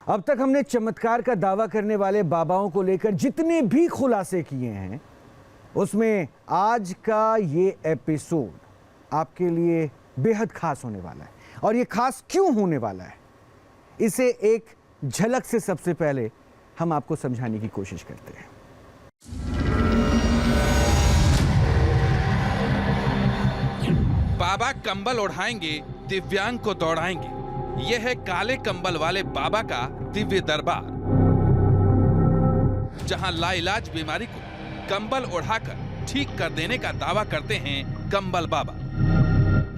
अब तक हमने चमत्कार का दावा करने वाले बाबाओं को लेकर जितने भी खुलासे किए हैं, उसमें आज का ये एपिसोड आपके लिए बेहद खास होने वाला है। और ये खास क्यों होने वाला है, इसे एक झलक से सबसे पहले हम आपको समझाने की कोशिश करते हैं। बाबा कंबल ओढ़ाएंगे, दिव्यांग को दौड़ाएंगे। यह है काले कंबल वाले बाबा का दिव्य दरबार, जहां लाइलाज बीमारी को कंबल ओढ़ाकर ठीक कर देने का दावा करते हैं कंबल बाबा।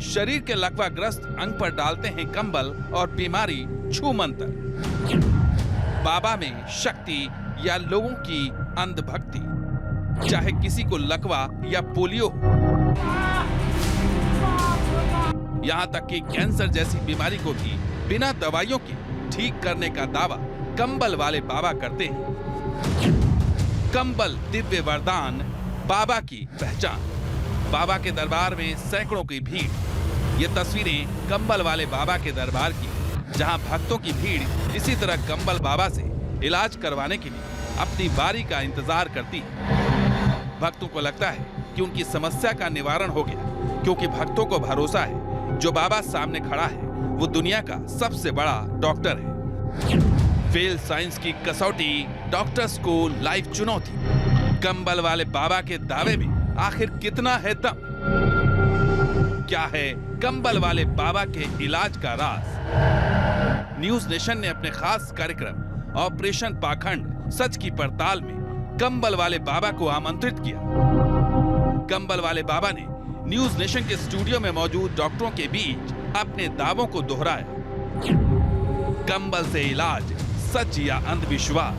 शरीर के लकवाग्रस्त अंग पर डालते हैं कंबल और बीमारी छू मंतर। बाबा में शक्ति या लोगों की अंधभक्ति, चाहे किसी को लकवा या पोलियो हो, यहाँ तक कि कैंसर जैसी बीमारी को भी बिना दवाइयों के ठीक करने का दावा कंबल वाले बाबा करते हैं। कंबल दिव्य वरदान, बाबा की पहचान। बाबा के दरबार में सैकड़ों की भीड़। ये तस्वीरें कंबल वाले बाबा के दरबार की, जहां भक्तों की भीड़ इसी तरह कंबल बाबा से इलाज करवाने के लिए अपनी बारी का इंतजार करती है। भक्तों को लगता है कि उनकी समस्या का निवारण हो गया, क्योंकि भक्तों को भरोसा है जो बाबा सामने खड़ा है वो दुनिया का सबसे बड़ा डॉक्टर है। फेल साइंस की कसौटी, डॉक्टर्स को लाइव चुनौती। कंबल वाले बाबा के दावे में आखिर कितना है दम? क्या है कंबल वाले बाबा के इलाज का राज? न्यूज नेशन ने अपने खास कार्यक्रम ऑपरेशन पाखंड सच की पड़ताल में कंबल वाले बाबा को आमंत्रित किया। कंबल वाले बाबा ने न्यूज नेशन के स्टूडियो में मौजूद डॉक्टरों के बीच अपने दावों को दोहराया। कंबल से इलाज, सच या अंधविश्वास?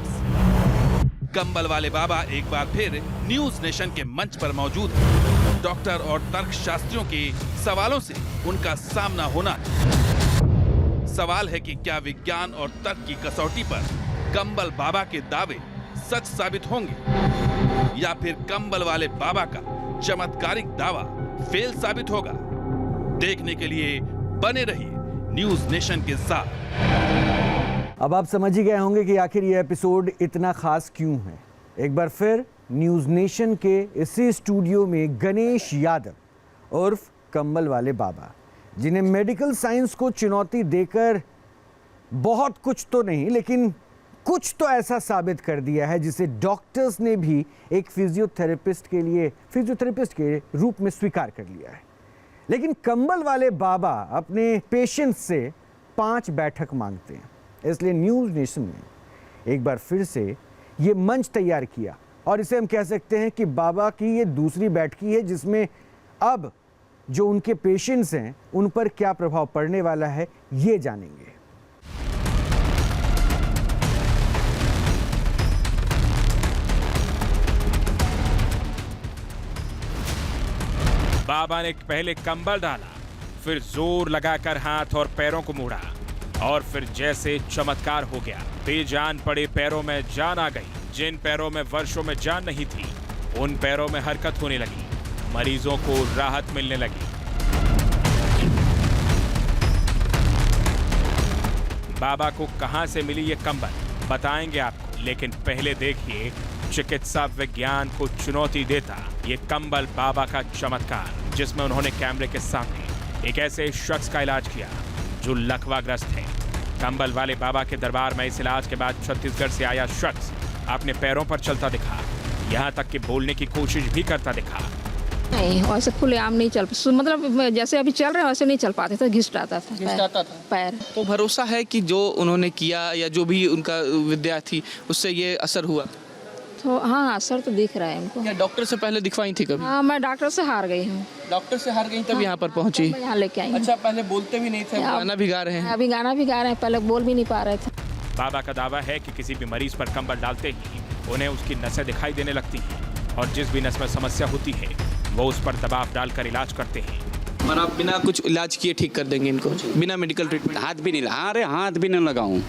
कंबल वाले बाबा एक बार फिर न्यूज नेशन के मंच पर मौजूद हैं। डॉक्टर और तर्कशास्त्रियों के सवालों से उनका सामना होना है। सवाल है कि क्या विज्ञान और तर्क की कसौटी पर कंबल बाबा के दावे सच साबित होंगे, या फिर कंबल वाले बाबा का चमत्कारिक दावा फेल साबित होगा? देखने के लिए बने रहिए न्यूज नेशन के साथ। अब आप समझ ही गए होंगे कि आखिर ये एपिसोड इतना खास क्यों है। एक बार फिर न्यूज नेशन के इसी स्टूडियो में गणेश यादव उर्फ कंबल वाले बाबा, जिन्हें मेडिकल साइंस को चुनौती देकर बहुत कुछ तो नहीं लेकिन कुछ तो ऐसा साबित कर दिया है जिसे डॉक्टर्स ने भी एक फिजियोथेरेपिस्ट के रूप में स्वीकार कर लिया है। लेकिन कंबल वाले बाबा अपने पेशेंट्स से 5 बैठक मांगते हैं, इसलिए न्यूज नेशन ने एक बार फिर से ये मंच तैयार किया और इसे हम कह सकते हैं कि बाबा की ये दूसरी बैठकी है, जिसमें अब जो उनके पेशेंट्स हैं उन पर क्या प्रभाव पड़ने वाला है ये जानेंगे। बाबा ने पहले कंबल डाला, फिर जोर लगाकर हाथ और पैरों को मोड़ा और फिर जैसे चमत्कार हो गया। बेजान पड़े पैरों में जान आ गई। जिन पैरों में वर्षों में जान नहीं थी, उन पैरों में हरकत होने लगी। मरीजों को राहत मिलने लगी। बाबा को कहां से मिली ये कंबल बताएंगे आपको, लेकिन पहले देखिए चिकित्सा विज्ञान को चुनौती देता ये कंबल बाबा का चमत्कार, जिसमें उन्होंने कैमरे के सामने एक ऐसे शख्स का इलाज किया जो लकवाग्रस्त है। कंबल वाले बाबा के दरबार में इस इलाज के बाद छत्तीसगढ़ से आया शख्स अपने पैरों पर चलता दिखा, यहाँ तक कि बोलने की कोशिश भी करता दिखा। नहीं, वैसे खुलेआम नहीं चल, मतलब जैसे अभी चल रहे हैं वैसे नहीं चल पाते थे, घिसटाता था पैर। तो भरोसा है कि जो उन्होंने किया या जो भी उनका विद्या थी उससे ये असर हुआ? तो हाँ, असर तो दिख रहा है उनको। क्या डॉक्टर से पहले दिखवाई थी कभी? हाँ, मैं डॉक्टर से हार गई हूँ। डॉक्टर से हार गई तब हाँ, यहाँ पर पहुँची? यहाँ लेके आई। अच्छा, पहले बोलते भी नहीं थे, गाना भी गा रहे हैं? अभी गाना भी गा रहे हैं, पहले बोल भी नहीं पा रहे थे। बाबा का दावा है कि किसी भी मरीज पर कंबल डालते ही उन्हें उसकी नसें दिखाई देने लगती हैं और जिस भी नस में समस्या होती है वो उस पर दबाव डालकर इलाज करते हैं। और आप बिना कुछ इलाज किए ठीक कर देंगे इनको, बिना मेडिकल ट्रीटमेंट? हाथ भी नहीं, अरे हाथ भी नहीं लगाऊं।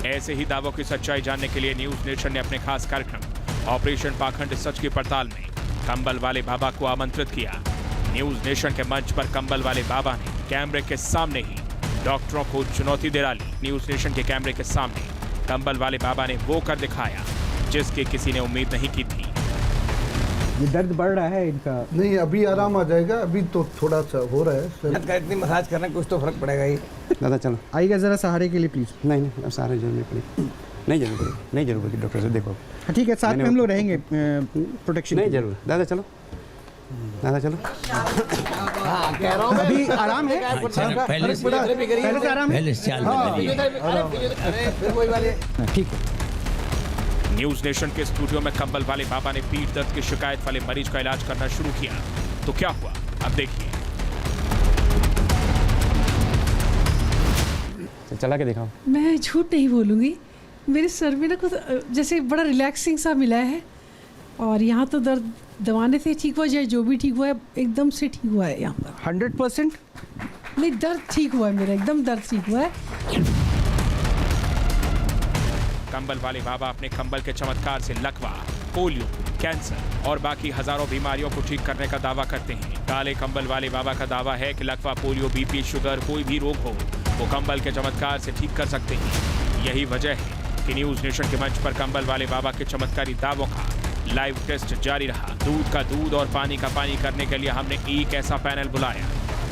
ऐसे ही दावों की सच्चाई जानने के लिए न्यूज नेशन ने अपने खास कार्यक्रम ऑपरेशन पाखंड सच की पड़ताल में कंबल वाले बाबा को आमंत्रित किया। न्यूज नेशन के मंच पर कंबल वाले बाबा ने कैमरे के सामने ही डॉक्टरों को चुनौती दे डाली। न्यूज नेशन के कैमरे के सामने कंबल वाले बाबा ने वो कर दिखाया जिसकी किसी ने उम्मीद नहीं की थी। ये दर्द बढ़ रहा है इनका? नहीं, अभी आराम आ जाएगा, अभी तो थोड़ा सा हो रहा है। इतनी मसाज करना कुछ तो फर्क पड़ेगा ही। दादा चलो। आइएगा जरा सहारे के लिए प्लीज। नहीं अब सहारे जरूर नहीं पड़ी, नहीं जरूर पड़ी, नहीं जरूर पड़ी, डॉक्टर से देखो। ठीक है, साथ में हम लोग रहेंगे प्रोटेक्शन। नहीं जरूर, दादा चलो, दादा चलो। अभी आराम है? पहले से आराम है? पहले से ठीक है। न्यूज नेशन के स्टूडियो में कंबल वाले बाबा ने पीठ दर्द की शिकायत वाले मरीज का इलाज करना शुरू किया। तो क्या हुआ, अब देखिए। चला के दिखाओ। मैं झूठ नहीं बोलूँगी, मेरे सर में ना कुछ जैसे बड़ा रिलैक्सिंग सा मिला है, और यहाँ तो दर्द दवाने से ठीक हुआ, चाहे जो भी ठीक हुआ है एकदम से ठीक हुआ है। यहाँ पर 100% नहीं, दर्द ठीक हुआ है मेरा, एकदम दर्द ठीक हुआ है। कंबल वाले बाबा अपने कंबल के चमत्कार से लकवा, पोलियो, कैंसर और बाकी हजारों बीमारियों को ठीक करने का दावा करते हैं। काले कंबल वाले बाबा का दावा है कि लकवा, पोलियो, बीपी, शुगर, कोई भी रोग हो वो कंबल के चमत्कार से ठीक कर सकते हैं। यही वजह है कि न्यूज नेशन के मंच पर कंबल वाले बाबा के चमत्कारी दावों का लाइव टेस्ट जारी रहा। दूध का दूध और पानी का पानी करने के लिए हमने एक ऐसा पैनल बुलाया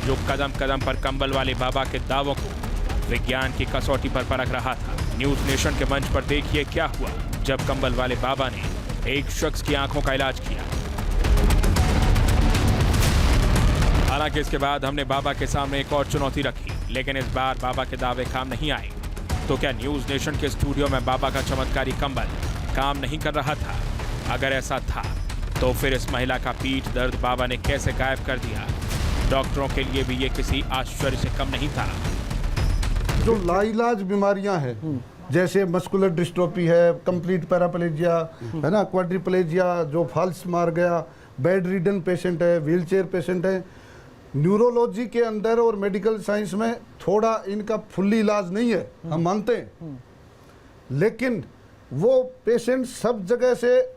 जो कदम कदम पर कंबल वाले बाबा के दावों को विज्ञान की कसौटी पर परख रहा था। न्यूज नेशन के मंच पर देखिए क्या हुआ जब कंबल वाले बाबा ने एक शख्स की आंखों का इलाज किया। हालांकि इसके बाद हमने बाबा के सामने एक और चुनौती रखी, लेकिन इस बार बाबा के दावे काम नहीं आए। तो क्या न्यूज नेशन के स्टूडियो में बाबा का चमत्कारी कंबल काम नहीं कर रहा था? अगर ऐसा था तो फिर इस महिला का पीठ दर्द बाबा ने कैसे गायब कर दिया? डॉक्टरों के लिए भी ये किसी आश्चर्य से कम नहीं था। जो लाइलाज बीमारियां हैं, जैसे मस्कुलर डिस्ट्रोफी है, कंप्लीट पैराप्लेजिया है ना, क्वाड्रिप्लेजिया जो फॉल्स मार गया, बेड रिडन पेशेंट है, व्हीलचेयर पेशेंट है, न्यूरोलॉजी के अंदर और मेडिकल साइंस में थोड़ा इनका फुल्ली इलाज नहीं है, हम मानते हैं, लेकिन वो पेशेंट सब जगह से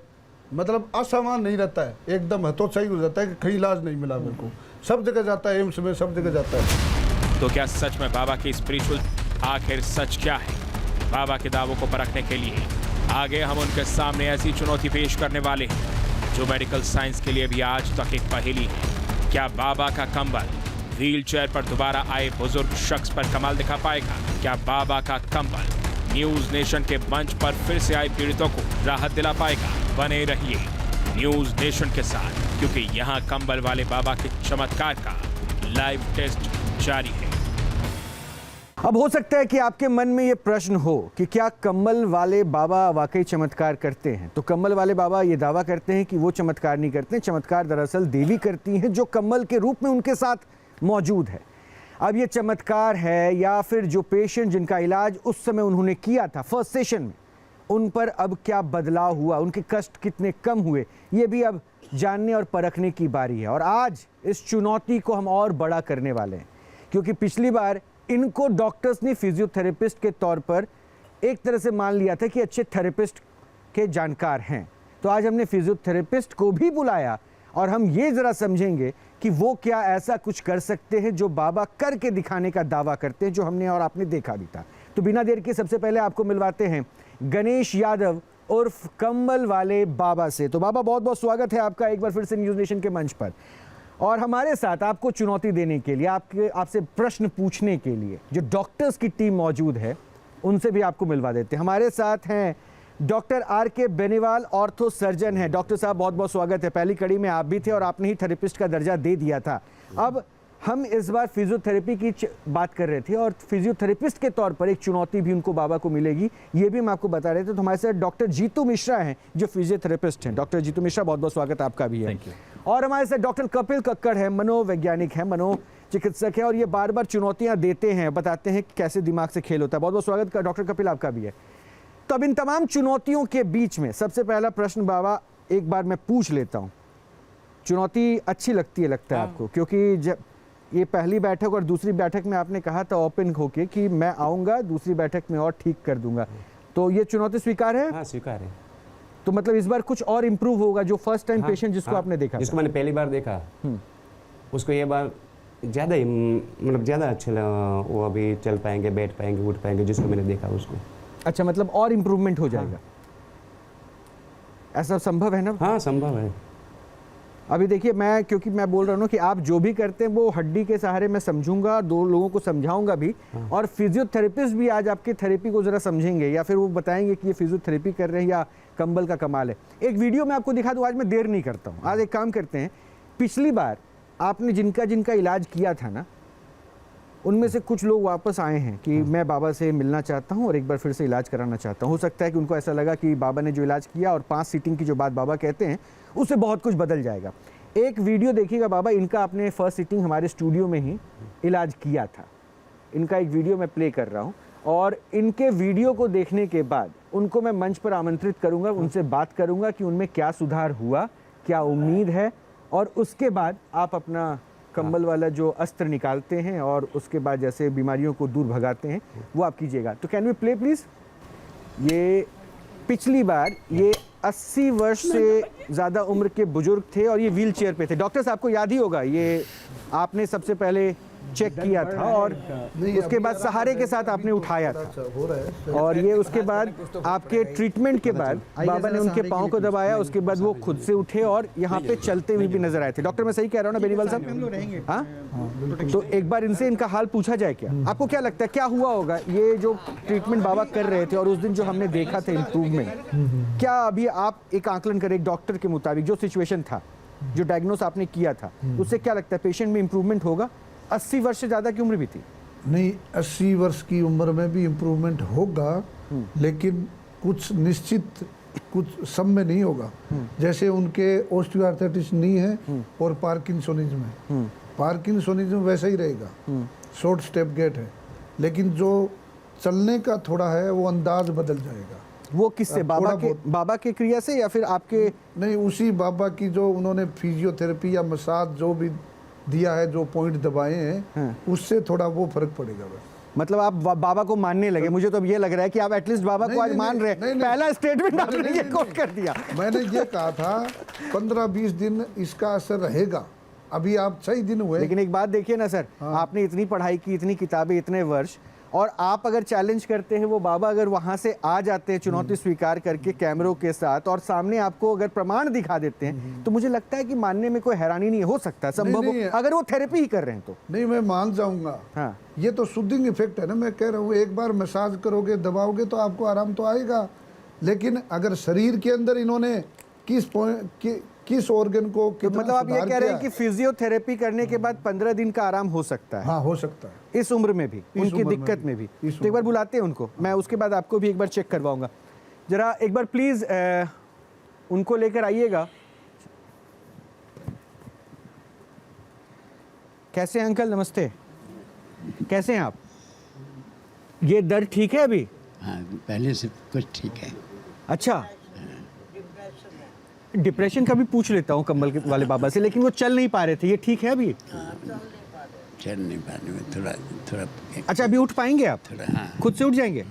मतलब असामान नहीं रहता है, एकदम हतोत्साही हो जाता है कि कहीं इलाज नहीं मिला मेरे को, सब जगह जाता है, एम्स में सब जगह जाता है। तो क्या सच में बाबा की स्पिरिचुअल आखिर सच क्या है? बाबा के दावों को परखने के लिए आगे हम उनके सामने ऐसी चुनौती पेश करने वाले हैं जो मेडिकल साइंस के लिए भी आज तक एक पहेली है। क्या बाबा का कंबल व्हील चेयर पर दोबारा आए बुजुर्ग शख्स पर कमाल दिखा पाएगा? क्या बाबा का कंबल न्यूज नेशन के मंच पर फिर से आए पीड़ितों को राहत दिला पाएगा? बने रहिए न्यूज नेशन के साथ, क्योंकि यहाँ कंबल वाले बाबा के चमत्कार का लाइव टेस्ट जारी है। अब हो सकता है कि आपके मन में ये प्रश्न हो कि क्या कंबल वाले बाबा वाकई चमत्कार करते हैं? तो कंबल वाले बाबा ये दावा करते हैं कि वो चमत्कार नहीं करते हैं, चमत्कार दरअसल देवी करती हैं जो कंबल के रूप में उनके साथ मौजूद है। अब ये चमत्कार है या फिर जो पेशेंट जिनका इलाज उस समय उन्होंने किया था फर्स्ट सेशन में, उन पर अब क्या बदलाव हुआ, उनके कष्ट कितने कम हुए, ये भी अब जानने और परखने की बारी है। और आज इस चुनौती को हम और बड़ा करने वाले हैं, क्योंकि पिछली बार इनको डॉक्टर्स ने फिजियोथेरेपिस्ट के तौर पर एक तरह से मान लिया था कि अच्छे थेरेपिस्ट के जानकार हैं। तो आज हमने फिजियोथेरेपिस्ट को भी बुलाया और हम ये ज़रा समझेंगे कि वो क्या ऐसा कुछ कर सकते हैं जो बाबा करके दिखाने का दावा करते हैं, जो हमने और आपने देखा भी था। तो बिना देर के सबसे पहले आपको मिलवाते हैं गणेश यादव उर्फ कंबल वाले बाबा से। तो बाबा, बहुत बहुत स्वागत है आपका एक बार फिर से न्यूज़ नेशन के मंच पर, और हमारे साथ आपको चुनौती देने के लिए, आपसे प्रश्न पूछने के लिए जो डॉक्टर्स की टीम मौजूद है उनसे भी आपको मिलवा देते हैं। हमारे साथ हैं doctor R K. Beniwal, ortho surgeon हैं। डॉक्टर साहब, बहुत बहुत स्वागत है। पहली कड़ी में आप भी थे और आपने ही थेरेपिस्ट का दर्जा दे दिया था। अब हम इस बार फिजियोथेरेपी की बात कर रहे थे और फिजियोथेरेपिस्ट के तौर पर एक चुनौती भी उनको बाबा को मिलेगी, ये भी हम आपको बता रहे थे। तो हमारे साथ डॉक्टर जीतू मिश्रा हैं जो फिजियोथेरेपिस्ट हैं। डॉक्टर जीतू मिश्रा, बहुत बहुत स्वागत आपका भी है। और हमारे साथ डॉक्टर कपिल कक्कड़ है, मनोवैज्ञानिक है, मनोचिकित्सक है, और ये बार बार चुनौतियां देते हैं, बताते हैं कि कैसे दिमाग से खेल होता है। बहुत बहुत स्वागत का डॉक्टर कपिल आपका भी है। तो अब इन तमाम चुनौतियों के बीच में सबसे पहला प्रश्न बाबा एक बार मैं पूछ लेता हूँ। चुनौती अच्छी लगती है लगता है आपको? क्योंकि जब ये पहली बैठक और दूसरी बैठक में आपने कहा था ओपन होके कि मैं आऊँगा, दूसरी बैठक में और ठीक कर दूंगा, तो ये चुनौती स्वीकार है? हाँ, स्वीकार है। तो मतलब इस बार कुछ और इम्प्रूव होगा? जो फर्स्ट टाइम पेशेंट जिसको आपने देखा, जिसको मैंने पहली बार देखा, उसको ये बार ज़्यादा ही मतलब ज़्यादा अच्छे वो अभी चल पाएंगे, बैठ पाएंगे, उठ पाएंगे, जिसको मैंने देखा उसको। अच्छा, मतलब और इम्प्रूवमेंट हो जाएगा। ऐसा संभव है ना? हाँ संभव है। अभी देखिए, क्योंकि मैं बोल रहा हूँ कि आप जो भी करते हैं वो हड्डी के सहारे मैं समझूंगा, 2 लोगों को समझाऊंगा भी, और फिजियोथेरेपिस्ट भी आज आपके थेरेपी को जरा समझेंगे या फिर वो बताएंगे कि ये फिजियोथेरेपी कर रहे हैं या कंबल का कमाल है। एक वीडियो मैं आपको दिखा दूँ, आज मैं देर नहीं करता हूँ। आज एक काम करते हैं, पिछली बार आपने जिनका इलाज किया था ना, उनमें से कुछ लोग वापस आए हैं कि मैं बाबा से मिलना चाहता हूं और एक बार फिर से इलाज कराना चाहता हूं। हो सकता है कि उनको ऐसा लगा कि बाबा ने जो इलाज किया और 5 सीटिंग की जो बात बाबा कहते हैं उससे बहुत कुछ बदल जाएगा। एक वीडियो देखिएगा बाबा, इनका आपने फर्स्ट सीटिंग हमारे स्टूडियो में ही इलाज किया था। इनका एक वीडियो मैं प्ले कर रहा हूँ और इनके वीडियो को देखने के बाद उनको मैं मंच पर आमंत्रित करूँगा, उनसे बात करूँगा कि उनमें क्या सुधार हुआ, क्या उम्मीद है, और उसके बाद आप अपना कंबल वाला जो अस्त्र निकालते हैं और उसके बाद जैसे बीमारियों को दूर भगाते हैं वो आप कीजिएगा। तो कैन वी प्ले प्लीज? ये पिछली बार ये 80 वर्ष से ज़्यादा उम्र के बुजुर्ग थे और ये व्हील चेयर पे थे। डॉक्टर साहब को याद ही होगा, ये आपने सबसे पहले चेक किया था और उसके बाद सहारे के साथ आपने उठाया था, और ये उसके बाद आपके ट्रीटमेंट के बाद बाबा ने उनके पाँव को दबाया, उसके बाद वो खुद से उठे और यहाँ पे चलते हुए भी नजर आए थे। डॉक्टर मैं सही कह रहा हूँ ना बेनीवाल साहब? हाँ, तो एक बार इनसे इनका हाल पूछा जाए क्या? आपको क्या लगता है क्या हुआ होगा? ये जो ट्रीटमेंट बाबा कर रहे थे और उस दिन जो हमने देखा था इम्प्रूवमेंट, क्या अभी आप एक आकलन करें, एक डॉक्टर के मुताबिक जो सिचुएशन था, जो डायग्नोस आपने किया था, उससे क्या लगता है पेशेंट में इम्प्रूवमेंट होगा? 80 वर्ष से ज़्यादा की उम्र भी थी। नहीं, 80 वर्ष की उम्र में भी इम्प्रूवमेंट होगा, लेकिन कुछ निश्चित कुछ सब में नहीं होगा। जैसे उनके ऑस्टियोआर्थराइटिस नहीं है और पार्किंसोनिज्म है, पार्किंसोनिज्म वैसा ही रहेगा, शॉर्ट स्टेप गेट है, लेकिन जो चलने का थोड़ा है वो अंदाज बदल जाएगा। वो किससे? बाबा के क्रिया से या फिर आपके? नहीं, उसी बाबा की जो उन्होंने फिजियोथेरेपी या मसाज जो भी दिया है, जो पॉइंट दबाए हैं, उससे थोड़ा वो फर्क पड़ेगा बस। मतलब आप बाबा को मानने लगे? मुझे तो अब ये लग रहा है कि आप एटलीस्ट बाबा को आज मान रहे हैं। पहला स्टेटमेंट आपने ये कोट कर दिया। मैंने ये कहा था 15-20 दिन इसका असर रहेगा, अभी आप 6 दिन हुए। लेकिन एक बात देखिए ना सर, आपने इतनी पढ़ाई की, इतनी किताबें, इतने वर्ष, और आप अगर चैलेंज करते हैं, वो बाबा अगर वहां से आ जाते हैं चुनौती स्वीकार करके कैमरों के साथ और सामने आपको अगर प्रमाण दिखा देते हैं, तो मुझे लगता है कि मानने में कोई हैरानी नहीं हो सकता, संभव हो, अगर वो थेरेपी ही कर रहे हैं तो। नहीं, मैं मान जाऊंगा। हाँ, ये तो सूदिंग इफेक्ट है ना, मैं कह रहा हूँ एक बार मसाज करोगे, दबाओगे तो आपको आराम तो आएगा, लेकिन अगर शरीर के अंदर इन्होंने किस ऑर्गन को मतलब आप ये कह रहे हैं कि फिजियोथेरेपी करने के बाद 15 दिन का आराम हो सकता है? हाँ, हो सकता है, इस उम्र में भी, उनकी दिक्कत में भी। तो एक बार बुलाते हैं उनको, मैं उसके बाद आपको भी एक बार चेक करवाऊंगा। जरा एक बार प्लीज उनको लेकर आइएगा। कैसे हैं अंकल? नमस्ते, कैसे हैं आप? ये दर्द ठीक है अभी? हाँ, पहले से कुछ ठीक है। अच्छा, डिप्रेशन का भी पूछ लेता हूँ कंबल वाले बाबा से, लेकिन वो चल नहीं पा रहे थे, ये ठीक है अभी? चल नहीं पाने में थोड़ा। अच्छा, अभी उठ पाएंगे आप? थोड़ा, हाँ। खुद से उठ जाएंगे?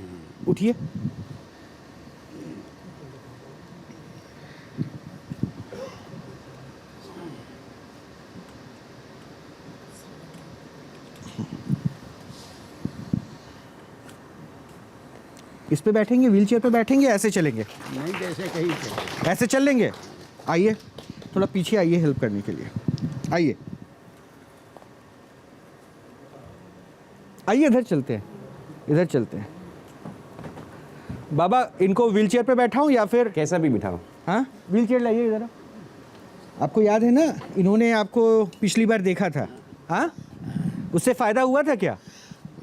उठिए। इस पे बैठेंगे, व्हील चेयर पे बैठेंगे, ऐसे चलेंगे? नहीं, जैसे कहीं चले। ऐसे चल लेंगे? आइए थोड़ा पीछे आइए हेल्प करने के लिए, आइए आइए, इधर चलते हैं, इधर चलते हैं। बाबा, इनको व्हील चेयर पे बैठाऊं या फिर कैसा भी बिठाओ? हाँ, व्हील चेयर लाइए इधर। आपको याद है ना, इन्होंने आपको पिछली बार देखा था, हाँ? उससे फायदा हुआ था क्या?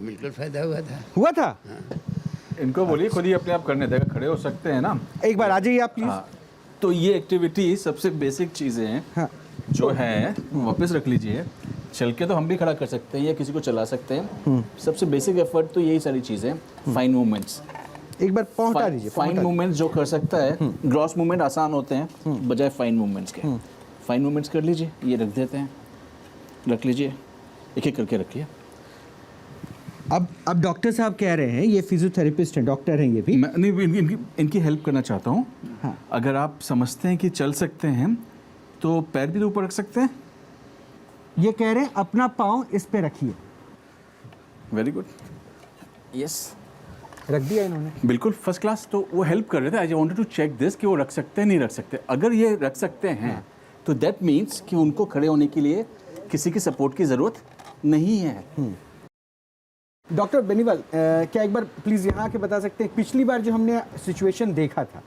बिल्कुल फायदा हुआ था। हुआ था? हाँ। इनको बोलिए खुद ही अपने आप करने देगा, खड़े हो सकते हैं ना? एक बार आ जाइए आप प्लीज। हाँ, तो ये एक्टिविटी सबसे बेसिक चीज़ें हैं। हाँ, जो है वापस रख लीजिए। चल के तो हम भी खड़ा कर सकते हैं या किसी को चला सकते हैं। सबसे बेसिक एफर्ट तो यही सारी चीज़ें, फाइन मूवमेंट्स। एक बार पहुंचा दीजिए। फाइन मूवमेंट्स जो कर सकता है, ग्रॉस मूवमेंट आसान होते हैं बजाय फाइन मूवमेंट्स के। फाइन मूवमेंट्स कर लीजिए, ये रख देते हैं, रख लीजिए, एक एक करके रखिए। अब डॉक्टर साहब कह रहे हैं, ये फिजियोथेरेपिस्ट हैं, डॉक्टर हैं ये भी। मैं नहीं, इनकी हेल्प करना चाहता हूँ। हाँ। अगर आप समझते हैं कि चल सकते हैं तो पैर भी तो ऊपर रख सकते हैं। ये कह रहे हैं अपना पाँव इस पे रखिए। वेरी गुड, यस, रख दिया इन्होंने। बिल्कुल फर्स्ट क्लास। तो वो हेल्प कर रहे थे। I wanted to check this कि वो रख सकते हैं नहीं रख सकते। अगर ये रख सकते हैं तो दैट मीन्स कि उनको खड़े होने के लिए किसी की सपोर्ट की ज़रूरत नहीं है। डॉक्टर बेनीवाल, क्या एक बार प्लीज़ यहाँ के बता सकते हैं, पिछली बार जो हमने सिचुएशन देखा था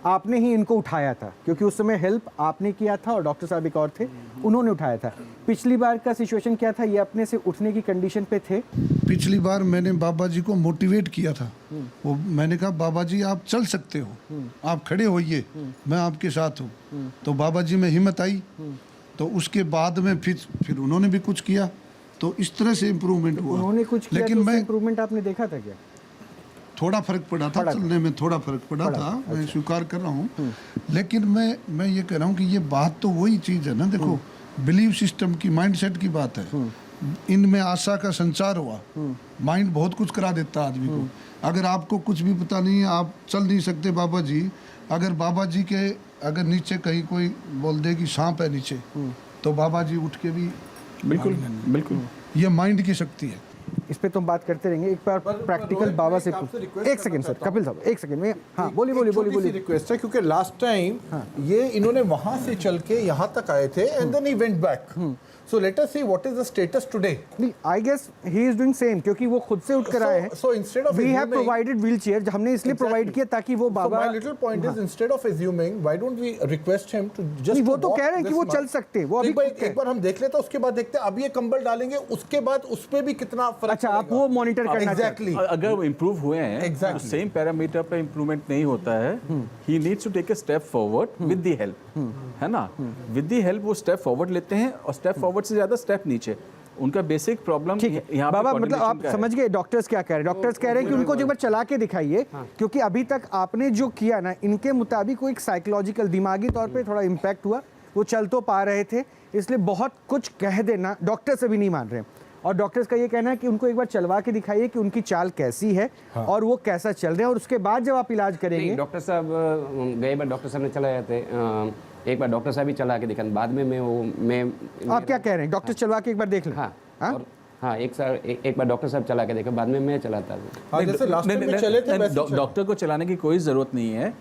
आपने ही इनको उठाया था, क्योंकि उस समय हेल्प आपने किया था और डॉक्टर साहब एक और थे, उन्होंने उठाया था। पिछली बार का सिचुएशन क्या था, ये अपने से उठने की कंडीशन पे थे? पिछली बार मैंने बाबा जी को मोटिवेट किया था। वो मैंने कहा बाबा जी आप चल सकते हो, आप खड़े होइए, मैं आपके साथ हूँ। तो बाबा जी में हिम्मत आई। तो उसके बाद में फिर उन्होंने भी कुछ किया, तो इस तरह से इम्प्रूवमेंट हुआ। उन्होंने कुछ किया, लेकिन तो मैं इम्प्रूवमेंट आपने देखा था क्या? थोड़ा फर्क पड़ा था, चलने में थोड़ा फर्क पड़ा था, मैं स्वीकार कर रहा हूँ। लेकिन मैं ये कह रहा हूँ कि ये बात तो वही चीज़ है ना, देखो बिलीव सिस्टम की, माइंडसेट की बात है। इनमें आशा का संचार हुआ। माइंड बहुत कुछ करा देता है आदमी को। अगर आपको कुछ भी पता नहीं है, आप चल नहीं सकते बाबा जी, अगर बाबा जी के अगर नीचे कहीं कोई बोल दे कि सांप है नीचे, तो बाबा जी उठ के भी बिल्कुल बिल्कुल, ये माइंड की शक्ति है। इस पे तो हम बात करते रहेंगे। एक बार प्रैक्टिकल बाबा से एक सेकंड सर, कपिल साहब एक सेकंड में, हाँ बोलिए। रिक्वेस्ट है, क्योंकि लास्ट टाइम ये इन्होंने वहां से चल के यहाँ तक आए थे and then he went back. So let us see what is the status today. I guess he is doing same, क्योंकि वो खुद से उठ कर आए हैं। So instead of we have provided wheelchair, हमने इसलिए प्रोवाइड किया ताकि वो बाबा। So my little point is instead of assuming, why don't we request him to just? वो तो कह रहे हैं कि वो चल सकते हैं। वो अभी एक बार हम देख लेते हैं, उसके बाद देखते हैं। अब ये कंबल डालेंगे, उसके बाद उस पे भी कितना फर्क। अच्छा, आप वो मॉनिटर करना। एग्जैक्टली, अगर वो इम्प्रूव हुए हैं तो सेम पैरामीटर पे इम्प्रूवमेंट नहीं होता है। He needs to take a step forward with the help, है ना। विद द हेल्प वो स्टेप फॉरवर्ड लेते हैं, और स्टेप फॉरवर्ड से ज्यादा स्टेप नीचे। उनका बेसिक प्रॉब्लम यहाँ बाबा, मतलब आप समझ गए डॉक्टर्स क्या कह रहे हैं? डॉक्टर्स कह रहे हैं कि उनको एक बार चला के दिखाइए, क्योंकि अभी तक आपने जो किया ना, इनके मुताबिक वो एक साइकोलॉजिकल, दिमागी तौर पे थोड़ा इम्पैक्ट हुआ। वो चल तो पा रहे थे, इसलिए बहुत कुछ कह देना डॉक्टर्स अभी नहीं मान रहे हैं। और डॉक्टर्स का ये कहना है कि उनको एक बार चलवा के दिखाइए कि उनकी चाल कैसी है और वो कैसा चल रहे हैं, और उसके बाद जब आप इलाज करेंगे। डॉक्टर साहब गए बार डॉक्टर साहब ने चलाए थे, एक बार डॉक्टर साहब ही चला के दिखा, बाद में मैं आप क्या कह रहे हैं? डॉक्टर चलवा के एक बार देख लें। हाँ, एक बार डॉक्टर साहब चला के देखा, बाद में मैं चलाता हूँ। डॉक्टर को चलाने की कोई ज़रूरत नहीं है।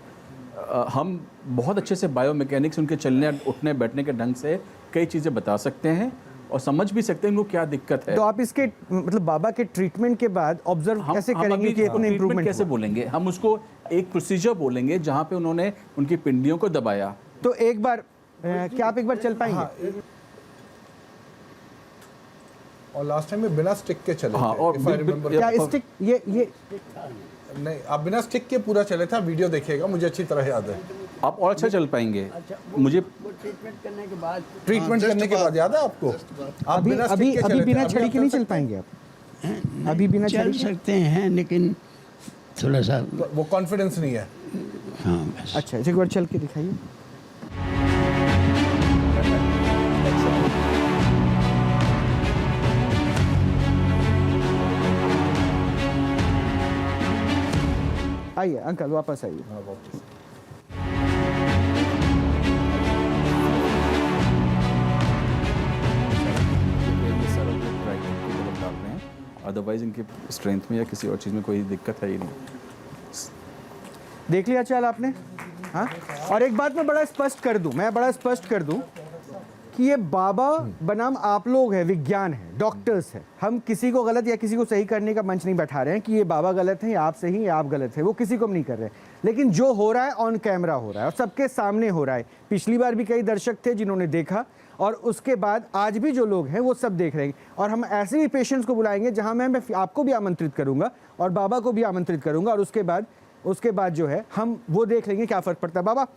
हम बहुत अच्छे से बायोमैकेनिक्स, उनके चलने उठने बैठने के ढंग से कई चीज़ें बता सकते हैं और समझ भी सकते हैं उनको क्या दिक्कत है। तो आप इसके मतलब बाबा के ट्रीटमेंट के बाद ऑब्जर्व कैसे करेंगे कि इतने इंप्रूवमेंट कैसे बोलेंगे? हम उसको एक प्रोसीजर बोलेंगे जहाँ पे उन्होंने उनकी पिंडियों को दबाया। तो एक बार क्या आप एक बार चल पाएंगे? और लास्ट टाइम में बिना स्टिक के चले। हाँ, और क्या स्टिक ये नहीं, आप बिना स्टिक के पूरा चले था। वीडियो देखिएगा, मुझे अच्छी तरह याद है। आप और अच्छा चल पाएंगे। मुझे ट्रीटमेंट करने के बाद याद है आपको? आप अभी बिना छड़ी के नहीं चल पाएंगे आप? अभी बिना चल सकते हैं, लेकिन थोड़ा सा वो कॉन्फिडेंस नहीं है। हाँ, अच्छा, एक बार चल के दिखाइए। आइए अंकल, वापस आइए। अदरवाइज इनके स्ट्रेंथ में या किसी और चीज़ में कोई दिक्कत है ही नहीं। देख लिया चाल आपने? हाँ, और एक बात मैं बड़ा स्पष्ट कर दूं कि ये बाबा बनाम आप लोग हैं, विज्ञान है, डॉक्टर्स है। हम किसी को गलत या किसी को सही करने का मंच नहीं बैठा रहे हैं कि ये बाबा गलत है या आप सही या आप गलत है, वो किसी को हम नहीं कर रहे। लेकिन जो हो रहा है ऑन कैमरा हो रहा है और सबके सामने हो रहा है। पिछली बार भी कई दर्शक थे जिन्होंने देखा, और उसके बाद आज भी जो लोग हैं वो सब देख रहे हैं। और हम ऐसे भी पेशेंट्स को बुलाएंगे जहाँ मैं आपको भी आमंत्रित करूँगा और बाबा को भी आमंत्रित करूँगा, और उसके बाद जो है हम वो देख लेंगे क्या फ़र्क पड़ता है। बाबा